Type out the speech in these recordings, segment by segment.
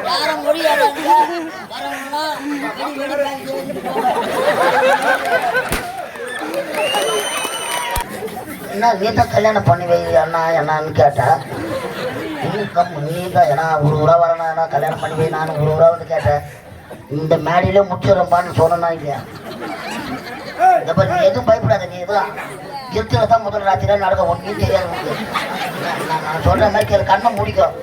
யாரும் முடியாதாங்க. என்ன நீதான் கல்யாணம் பண்ணி வை அண்ணா என்னான்னு கேட்டா நீதான் ஏன்னா ஒரு ஊரா வரணும் கல்யாணம் பண்ணி வை. நானும் ஒரு ஊரா வந்து கேட்டேன். இந்த மேடையில முடிச்சிடப்பான்னு சொன்னா இல்லையா? இந்த பத்தி எதுவும் பயப்படாத. நீ எதுவும் எத்தனை முதல் ராத்திரி நடக்க ஒன்றும் தெரியாது. நான் சொல்ற மாதிரி கேள்வி கண்ணை முடிக்கும்.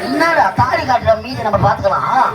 என்னடா தாலி காட்டுற மீதி நம்ம பார்த்துக்கலாம்.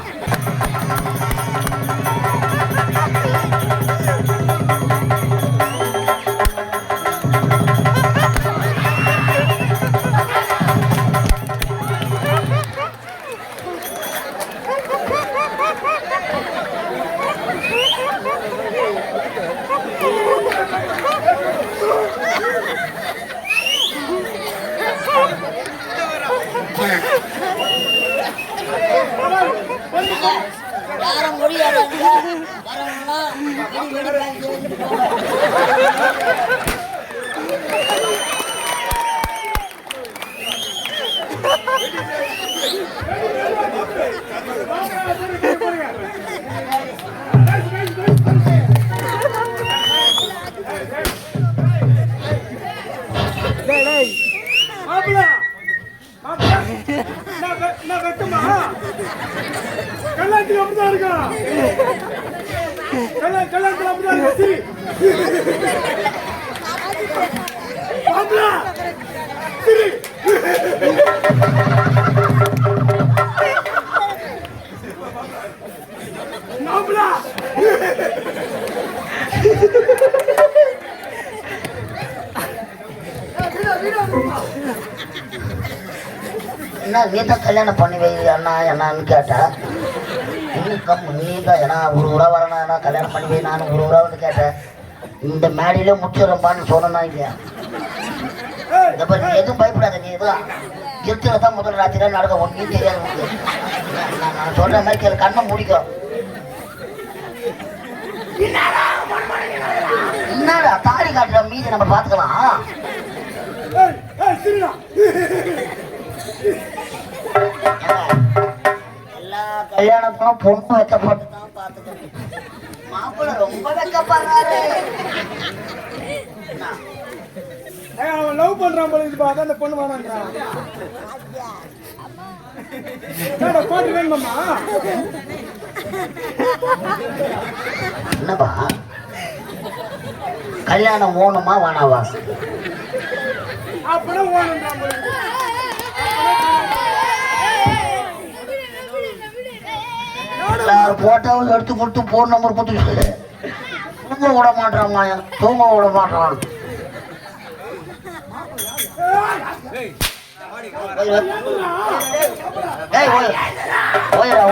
யாரும் முடியாதாங்க. கல்யாணத்துல அப்படிதான் இருக்கா? கல்யாணத்துல அப்படிதான் இருக்கு. என்ன நீதான் கல்யாணம் பண்ணி வை அண்ணா என்னான்னு கேட்டா நீதான் ஏன்னா ஒரு ஊரா வரணும் கல்யாணம் பண்ணி வை. நானும் ஒரு ஊரா வந்து கேட்டேன். இந்த மேடையில முடிச்சிடப்பான்னு சொன்னா இல்லையா? இந்த பத்தி எதுவும் பயப்படாத. நீ எதுவும் எத்தனை முதல் ராத்திரி நடக்க ஒன்றும் தெரியாது. நான் சொல்ற மாதிரி கேள்வி கண்ணை முடிக்கும். என்னடா தாலி காட்டுற மீதி நம்ம பார்த்துக்கலாம். எல்லா கல்யாணத்திலும் பொண்ணு வைக்கப்பட்டு தான் பார்த்துக்கணும். மாப்பிள்ள ரொம்ப வைக்கப்படுறாரு. அவன் லவ் பண்றான் போல இது அந்த பொண்ணு வேணான்றான். பாட்டு வேணுமாம்மா? என்னப்பா கல்யாணம் ஓணுமா வேணாவா? அப்படியே ஓணுன்றான் போல. எல்லாரும் போட்டோவும் எடுத்து கொடுத்து போன் நம்பர் கொடுத்து தூங்க விட மாட்டான். தூங்க விட மாட்டான். ஓயிரா